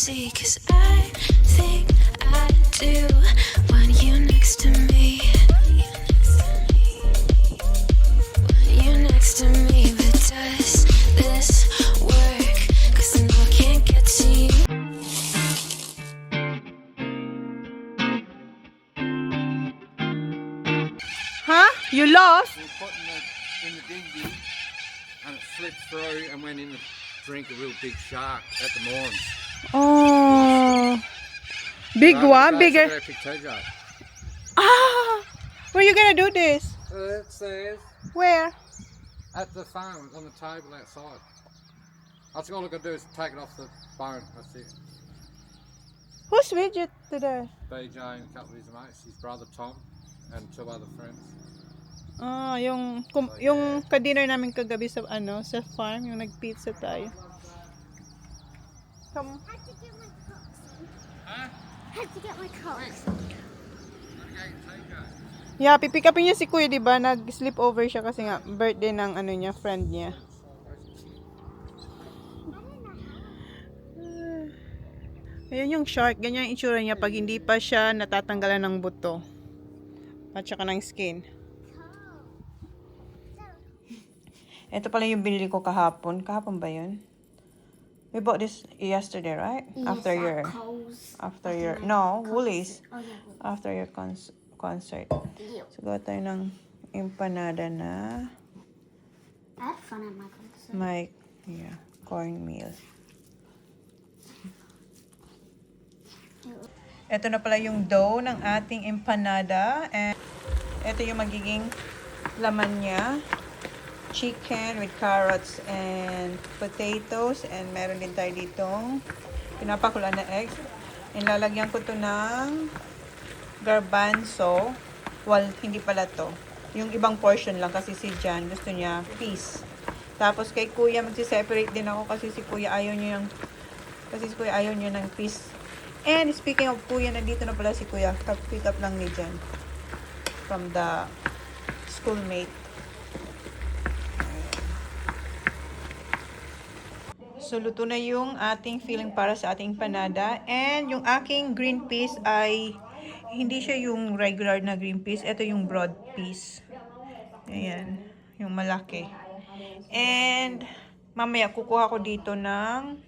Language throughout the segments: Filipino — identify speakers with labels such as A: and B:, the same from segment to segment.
A: see, 'cause I think I do want you next to me. Want you next to me, but does this work? 'Cause I know I can't get to you.
B: Huh? You lost?
C: We put in the dinghy and it slipped through and went in to drink a real big shark at the Moorings.
B: Oh. Big one? Bigger?
C: Epic TJ.
B: Ah! Where are you gonna do this?
C: It says
B: Where?
C: at the farm on the table outside. That's all I can do is take it off the bone. That's it.
B: Who's with you today?
C: BJ and a couple of his mates, his brother Tom and 2 other friends.
B: Ah, yung ka-dinner namin kagabi sa sa farm, yung nag-pizza tayo. Come.
D: Had to get my cocks.
C: Huh?
D: Had to get my cocks.
B: Yeah, pipick upin niya si Kuya, 'di ba? Nag-sleep over siya kasi nga birthday ng niya, friend niya. Ayan yung shark, ganyan yung itsura niya pag hindi pa siya natatanggalan ng buto. At saka ng skin. Ito pala yung binili ko kahapon. Kahapon ba yun? We bought this yesterday, right? After your no, Woolies.
D: Oh, yeah.
B: After your concert.
D: Yeah.
B: So, gawa tayo ng empanada na
D: I had fun at my concert.
B: cornmeal. Ito na pala yung dough ng ating empanada. And ito yung magiging laman niya. Chicken with carrots and potatoes. And meron din tayo ditong pinapakulan na eggs. And lalagyan ko to ng garbanzo. Well, hindi pala to. Yung ibang portion lang kasi si Jan gusto niya peas. Tapos kay Kuya magsi-separate din ako kasi si Kuya ayaw niya ng peas. And speaking of Kuya, nandito na pala si Kuya. Pick up lang ni Jan from the schoolmate. So, luto na yung ating filling para sa ating panada. And yung aking green peas ay hindi siya yung regular na green peas. Ito yung broad peas. Ayan. Yung malaki. And mamaya kukuha ko dito ng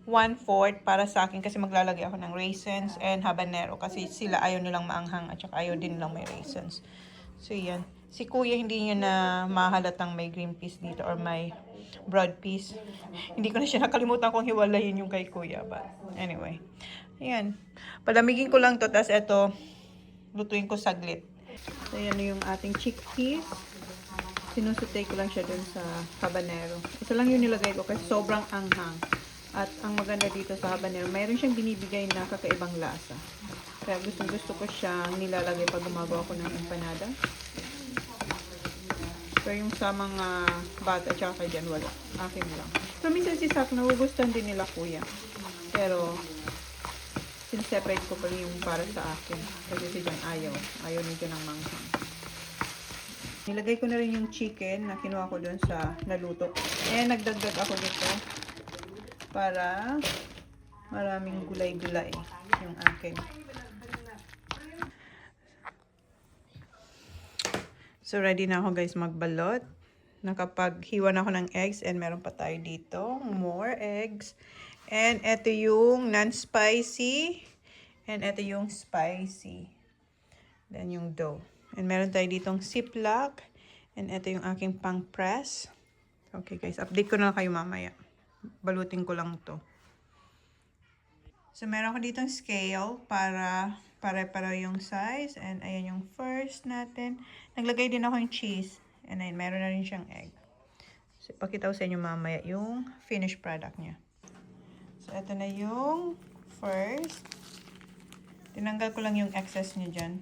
B: 1/4 para sa akin kasi maglalagay ako ng raisins and habanero kasi sila ayaw nilang maanghang at saka ayaw din nilang may raisins. So, yan. Si Kuya hindi niya na mahalatang may green peas dito or may broad peas. Hindi ko na siya nakalimutan kung hiwalayin yung kay Kuya. But anyway. Ayan. Palamigin ko lang to. Tapos ito, lutuin ko saglit. So, yan yung ating chickpeas. Sinusutay ko lang siya dun sa habanero. Isa lang yung nilagay ko kasi sobrang anghang. At ang maganda dito sa habanero, mayroon siyang binibigay na kakaibang lasa. Kaya gusto ko siyang nilalagay pag gumagawa ko ng empanada. Pero yung sa mga bata at saka kay Jan, wala. Akin lang. So, minsan si Sak, nagugustuhan din nila Kuya. Pero, sinseparate ko pala yung para sa akin. Kasi si Jan ayaw. Ayaw nito ng manghang. Nilagay ko na rin yung chicken na kinuha ko dun sa naluto. And nagdagdag ako dito para maraming gulay-gulay yung akin. So, ready na ako guys magbalot. Nakapaghiwa na ako ng eggs and meron pa tayo dito. More eggs. And ito yung non-spicy. And ito yung spicy. Then yung dough. And meron tayo ditong ziplock. And ito yung aking pang-press. Okay guys, update ko na kayo mamaya. Balutin ko lang to. So, meron ko ditong scale para pare-pareho yung size. And ayan yung first natin. Naglagay din ako yung cheese. And ayun, meron na rin siyang egg. So, ipakita ko sa inyo mamaya yung finished product niya. So, ito na yung first. Tinanggal ko lang yung excess niya dyan.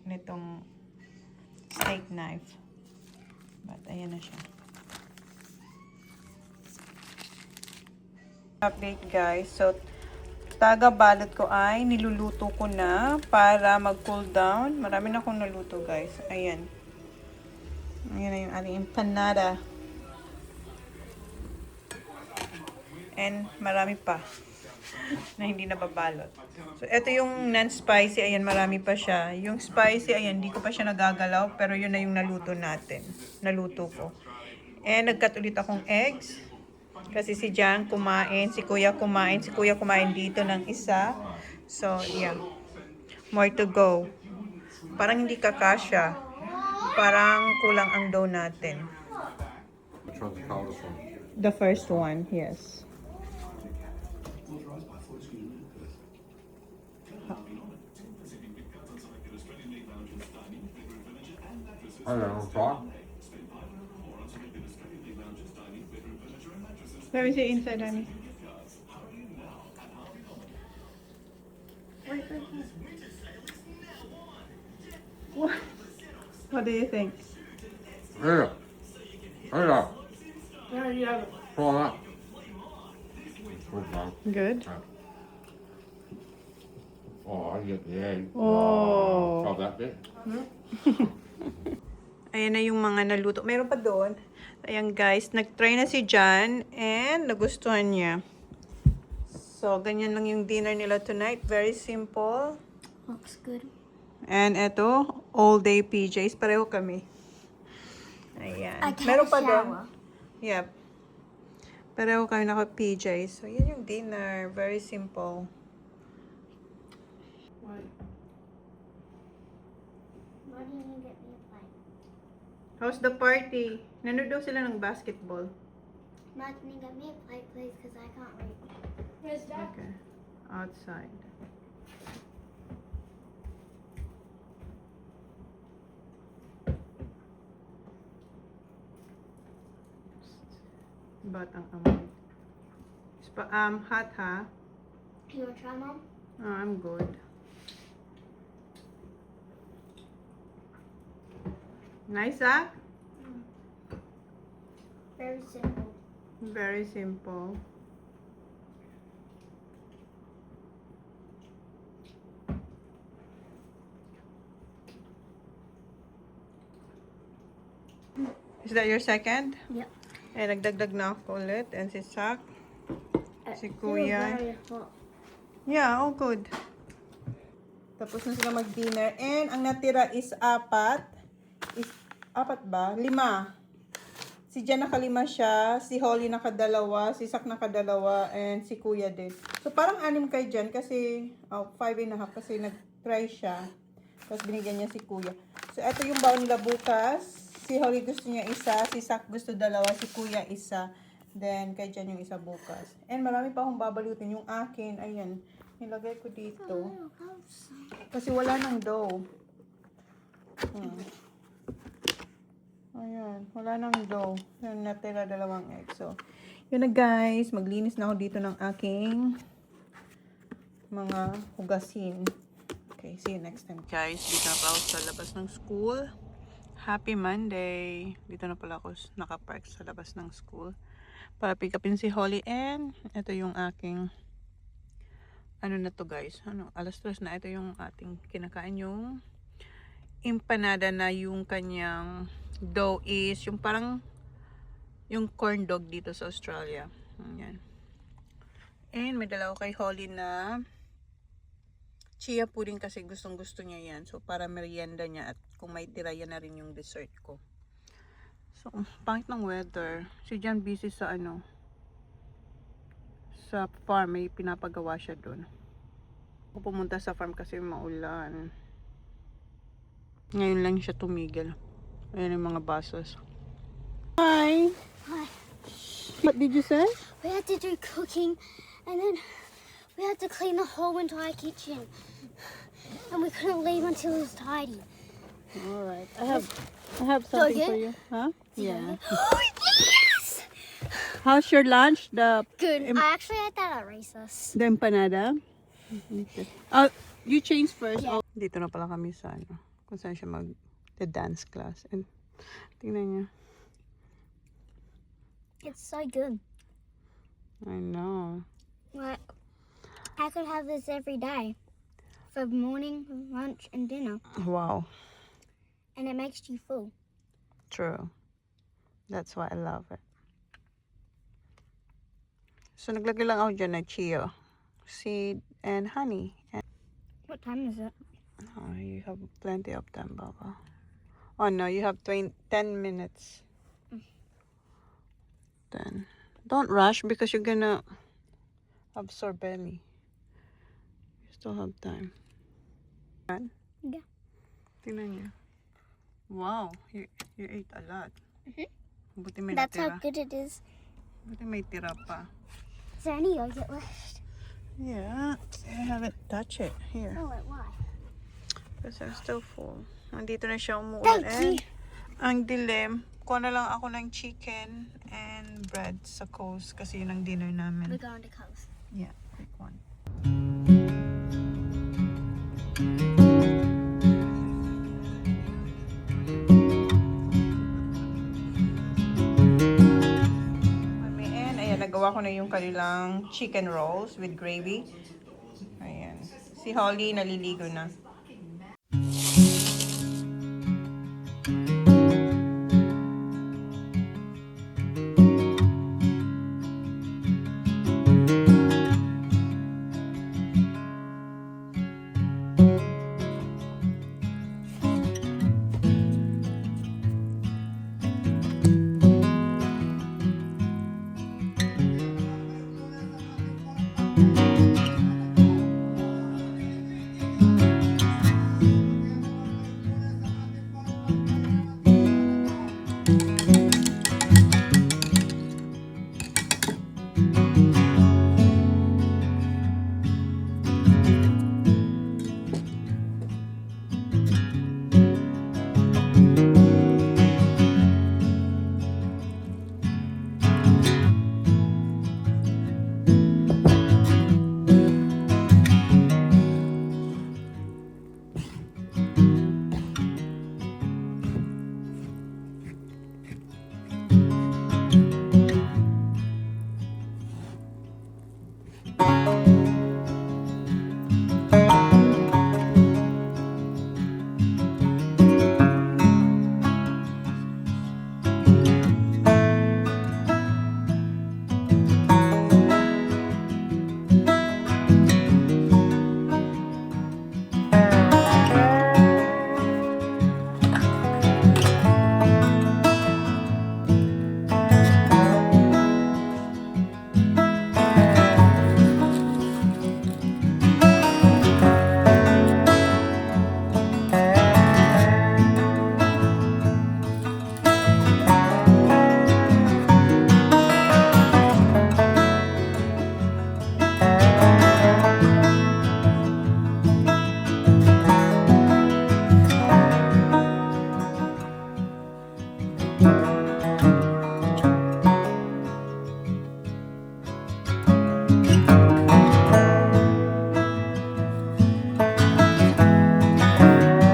B: Nitong steak knife. But, ayan na siya. Update guys. So, taga-balot ko ay niluluto ko na para mag-cool down. Marami na akong naluto guys. Ayan. Ayan na yung ating empanada. And marami pa. na hindi nababalot. So, ito yung non-spicy. Ayan, marami pa siya. Yung spicy, ayan, hindi ko pa siya nagagalaw. Pero yun na yung naluto natin. Naluto ko. And nagkat ulit akong eggs. Kasi si Jan kumain, si Kuya kumain dito ng isa. So, yeah. More to go. Parang hindi kakasya. Parang kulang ang dough natin.
C: Which one's the coldest one?
B: The first one, yes.
C: I don't know, try.
B: Let me see inside, honey. What do you think?
C: Yeah. Yeah. Try that. Okay.
B: Good.
C: Oh, I get the egg.
B: Oh.
C: Try that bit.
B: Ayan na yung mga naluto. Meron pa doon. Ayan guys, nag-try na si Jan and nagustuhan niya. So, ganyan lang yung dinner nila tonight. Very simple.
D: Looks good.
B: And eto, all day PJs. Pareho kami. Ayan.
D: I can't
B: Meron pa doon.
D: shower.
B: Yep. Pareho kami naka PJs. So, yan yung dinner. Very simple.
D: Why didn't you get me a plate?
B: How's the party? Nanood daw sila ng basketball.
D: Ma, can you get me a plate, please? Because I can't read. Where's Dad?
B: Okay. Outside. Batang amoy. Hot ha?
D: You want to try, Mom?
B: Oh, I'm good. Nice, ah?
D: Very simple.
B: Very simple. Is that your second?
D: Yep.
B: Eh, nagdagdag na ako ulit. And si Sak. Si
D: It's
B: Kuya.
D: very hot.
B: Yeah, all good. Tapos na sila mag-dinner. And ang natira is 4. Is 4 ba? 5. Si Jan nakalima siya. Si Holly nakadalawa. Si Sak nakadalawa. And si Kuya din. So, parang 6 kay Jan kasi 5.5 kasi nag-try siya. Tapos binigyan niya si Kuya. So, ito yung baon nila bukas. Si Holly gusto niya isa. Si Sak gusto dalawa. Si Kuya isa. Then, kay Jan yung isa bukas. And marami pa akong babalutin. Yung akin, ayan. Nilagay ko dito. Kasi wala nang dough. Ayan. Wala nang dough. Yung natira 2 egg. So, yun na guys. Maglinis na ako dito ng aking mga hugasin. Okay, see you next time. Guys, dito na pa ako sa labas ng school. Happy Monday! Dito na pala ako nakapark sa labas ng school. Para pick upin si Holly and ito yung aking ano na to guys. Alas 3 na. Ito yung ating kinakain yung empanada na yung kanyang dough is yung parang yung corn dog dito sa Australia. Ayan. And may dala ko kay Holly na chia pudding kasi gustong gusto niya yan. So para merienda niya at kung may tira yan na rin yung dessert ko. So pangit ng weather. Si Jan busy sa sa farm. May pinapagawa siya doon. Ako pumunta sa farm kasi maulan. Ngayon lang siya tumigil. Ayan yung mga basos. Hi!
D: Hi.
B: What did you say?
D: We had to do cooking, and then we had to clean the whole entire kitchen. And we couldn't leave until it was tidy.
B: Alright. I have something
D: Okay.
B: for you. Huh? Yeah.
D: Oh, yes!
B: How's your lunch? The
D: Good. I actually had that at recess.
B: The empanada? Okay. You change first.
D: Yeah.
B: Dito na pala kami sa kung saan siya the dance class. And tingnan niya.
D: It's so good.
B: I know.
D: Like, I could have this every day for morning, lunch, and dinner.
B: Wow.
D: And it makes you full.
B: True. That's why I love it. So naglagay lang ako dyan na chia. seed, and honey. And
D: What time is it?
B: you have plenty of time, Baba. Oh no, you have 10 minutes. Then don't rush because you're gonna absorb belly. You still have time.
D: Yeah.
B: Tingnan niyo. Wow, you ate a lot. Buti may
D: That's
B: natira.
D: how good it is.
B: Buti may tira pa.
D: Is there any yogurt left?
B: Yeah, I haven't touched it. Here.
D: Oh, wait, why?
B: Because I'm still full. Nandito na siya umuulan.
D: Thank you.
B: Ang dilim. Kuha na lang ako ng chicken and bread sa Coast kasi yun ang dinner namin.
D: We're going to Coast.
B: Yeah, quick one. And ayan, nagawa ko na yung kanilang chicken rolls with gravy. Ayan. Si Holly naliligo na.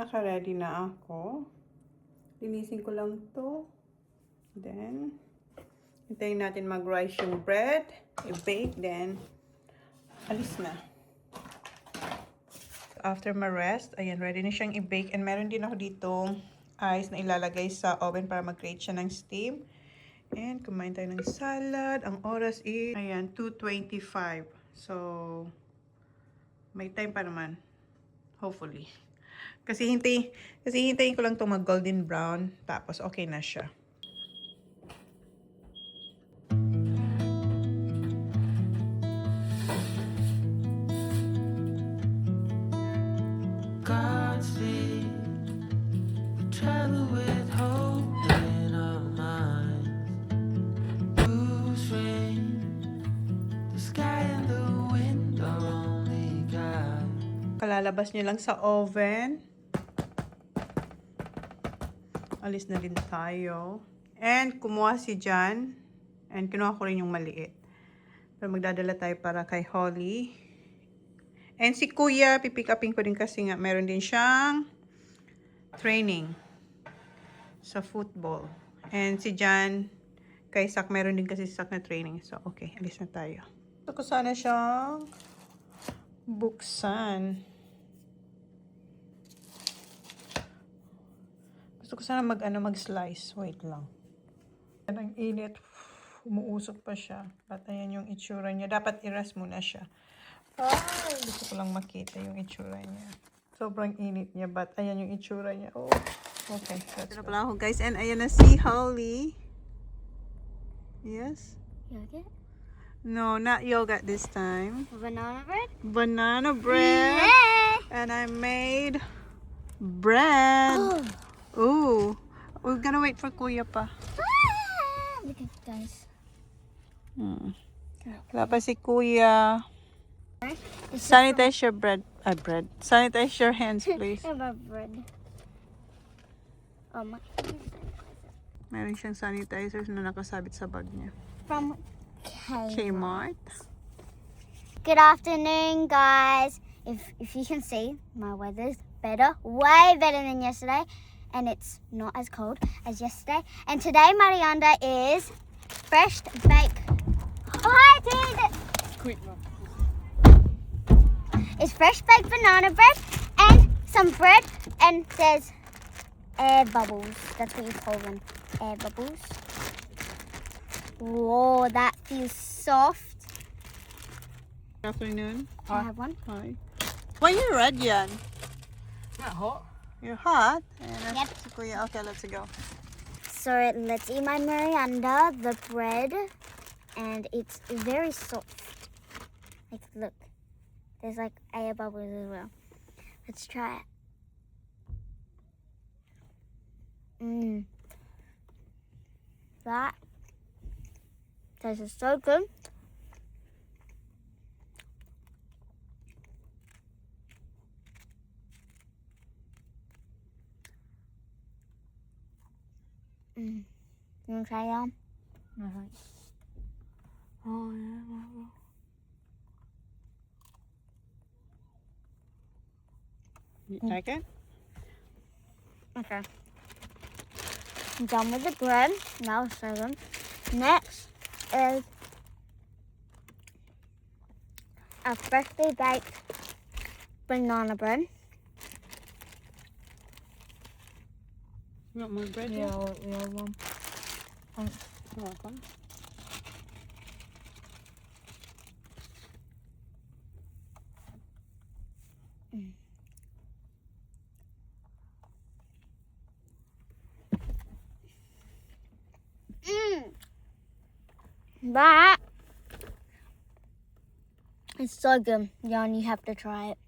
B: Naka-ready na ako. Linisin ko lang to. Then, hintayin natin mag-rise yung bread. I-bake, then, alis na. So, after ma-rest, ayan, ready na siyang i-bake. And meron din ako ditong ice na ilalagay sa oven para mag-create siya ng steam. And, kumain tayo ng salad. Ang oras is, ayan, 2:25. So, may time pa naman. Hopefully. Kasi hintayin ko lang itong mag-golden brown. Tapos, okay na siya.
E: Godspeed, we travel with hope in our minds. Blues rain, the sky and the wind are only guide.
B: Kalalabas nyo lang sa oven. Alis na rin tayo. And kumuha si Jan. And kinuha ko rin yung maliit. Pero magdadala tayo para kay Holly. And si Kuya, pipick upin ko din kasi nga meron din siyang training sa football. And si Jan, kay Sak, meron din kasi si Sak na training. So, okay, alis na tayo. Gusto ko sana siyang buksan. Gusto ko sana mag-slice. Wait lang. Yan ang init. Umuusok pa siya. At ayan yung itsura niya. Dapat i-rest muna siya. Gusto ko lang makita yung itsura niya. Sobrang init niya, but ayan yung itsura niya. Oh, okay. That's pala ako, guys. And ayan na si Holly. Yes?
D: Yogurt?
B: No, not yogurt this time.
D: Banana bread?
B: Banana bread.
D: Yay!
B: And I made bread. Ooh. We're gonna wait for Kuya pa.
D: Look at guys.
B: Wala pa si Kuya. Sanitize your bread. Sanitize your hands, please.
D: About bread. Oh my.
B: Meron siyang sanitizers na nakasabit sa bag niya.
D: From
B: Kmart.
D: Good afternoon, guys. If you can see, my weather's better, way better than yesterday, and it's not as cold as yesterday. And today, Marianda is fresh baked. Oh, I did. It's fresh baked banana bread and some bread, and there's air bubbles. That's what you call them, air bubbles. Whoa, that feels soft.
B: Good afternoon.
D: Can I have one?
B: Hi. Why you red yan?
C: Not hot.
B: You're hot. And
D: Yep.
B: si Kuya. Okay, let's go.
D: So let's eat my Marianda, the bread, and it's very soft. Like, look, there's like air bubbles as well. Let's try it. That tastes so good. You want to try it on?
B: Oh, yeah. You like it?
D: Okay. I'm done with the bread. Now it's so good. Next is a freshly baked banana bread.
B: You want more bread?
F: Yeah, one.
B: Welcome.
D: That is so good. Jan, you have to try it.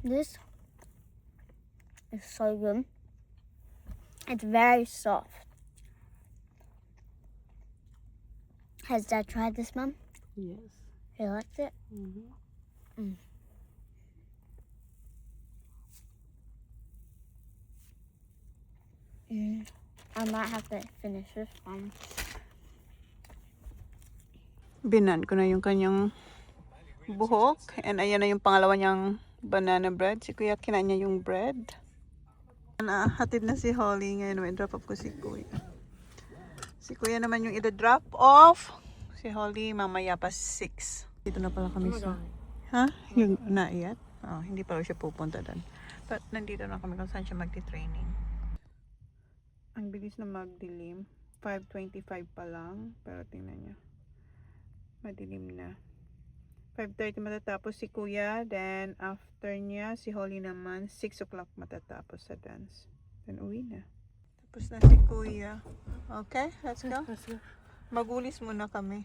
D: This is so good. It's very soft. Has Dad tried this, Mum?
B: Yes.
D: He likes it? I might have to finish this one.
B: Binan ko na yung kanyang buhok. And ayan na yung pangalawa niyang banana bread. Si Kuya kinain niya yung bread. Hatid na si Holly. Ngayon may drop off ko si Kuya. Si Kuya naman yung ida-drop off. Si Holly mamaya pa 6. Dito na pala kami sa... Ha? Yung naiyat? Oh, hindi pa siya pupunta doon. But nandito na kami kung saan siya magti-training. Ang bilis na magdilim. 5:25 pa lang. Pero tingnan niya. Madilim na. 5:30 matatapos si Kuya. Then after niya, si Holly naman, 6 o'clock matatapos sa dance. Then uwi na. Tapos na si Kuya. Okay, let's go. Magulis muna kami.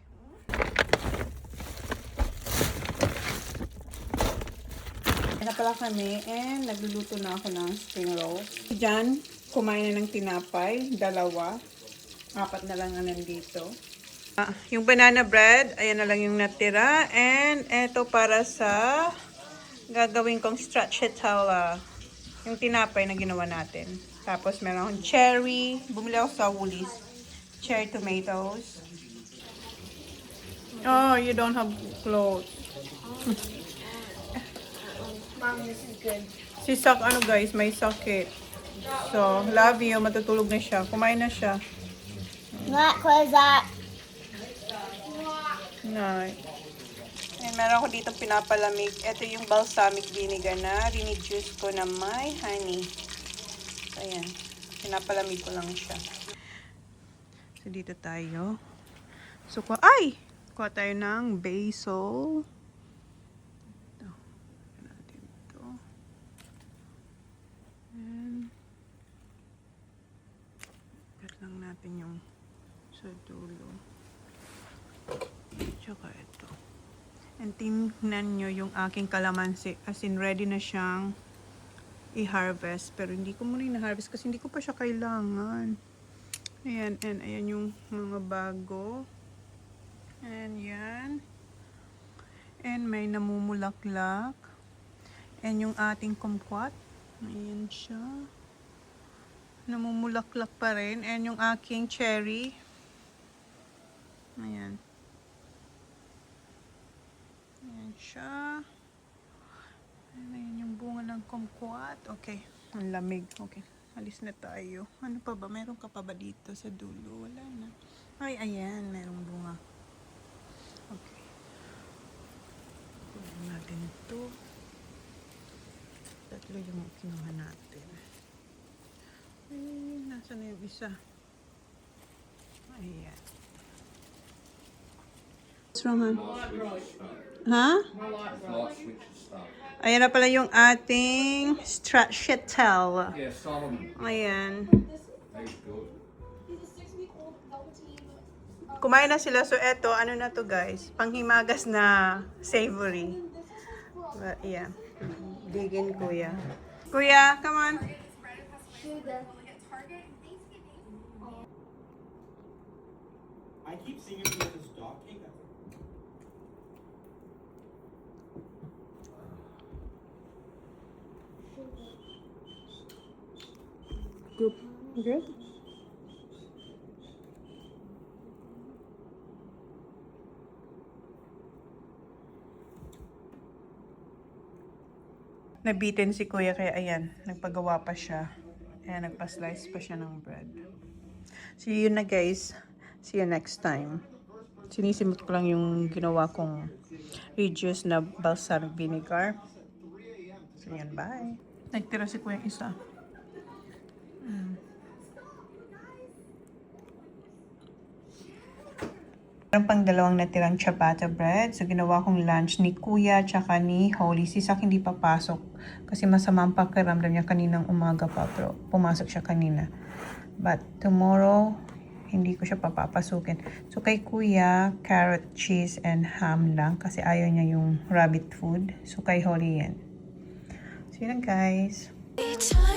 B: Na pala kami and nagluluto na ako ng spring rolls. Diyan, kumain na ng tinapay, 2. 4 na lang ang nandito. Yung banana bread, ayan na lang yung natira. And eto para sa gagawin kong stracciatella. Yung tinapay na ginawa natin. Tapos meron akong cherry. Bumili ako sa Woolies. Cherry tomatoes. Oh, you don't have clothes.
D: Mom, this is good.
B: Si Sak, ano guys, may sakit. So, love you. Matutulog na siya. Kumain na siya.
D: Not close that.
B: Nice. And meron ako dito pinapalamig. Ito yung balsamic vinegar na rinijuice ko na may honey. So, ayan. Pinapalamig ko lang siya. So, dito tayo. So, kuha tayo ng basil. Ito. Lagyan natin ito. And, cut lang natin yung sa dulo. Tsaka ito. And tingnan nyo yung aking kalamansi. As in, ready na siyang i-harvest. Pero hindi ko muna i-harvest kasi hindi ko pa siya kailangan. Ayan, and ayan yung mga bago. And yan. And may namumulaklak. And yung ating kumquat. Ayan siya. Namumulaklak pa rin. And yung aking cherry. Ayan. Ayan siya. And ayan yung bunga ng kumquat. Okay. Ang lamig. Okay. Alis na tayo. Ano pa ba? Meron ka pa ba dito sa dulo? Wala na. Ay, ayan. Merong bunga. Okay. Kunin natin ito. Tatlo yung kinuha natin. Ay, nasa na yung isa? Ayan. What's wrong, hon? Ha?
C: Light switch and stuff.
B: Ayan na pala yung ating stracciatelle.
C: Yeah, Solomon.
B: Ayan.
C: He's good.
B: Kumain na sila. So, eto, ano na to guys? Panghimagas na savory. But, yeah. Digin, kuya. Kuya, come on.
F: I keep seeing him with his dog cake.
B: Good? Nabitin si kuya kaya ayan, nagpagawa pa siya. Ayan, nagpa-slice pa siya ng bread. See you na guys. See you next time. Sinisimot ko lang yung ginawa kong reduced na balsamic vinegar. So yan, bye. Nagtira si kuya isa. Meron pang dalawang natirang ciabatta bread. So, ginawa kong lunch ni Kuya tsaka ni Holly. Si Sak hindi papasok kasi masama ang pakiramdam niya kaninang umaga pa. Pero pumasok siya kanina. But tomorrow, hindi ko siya papapasukin. So, kay Kuya, carrot, cheese, and ham lang kasi ayaw niya yung rabbit food. So, kay Holly yan. See you na guys.
A: Between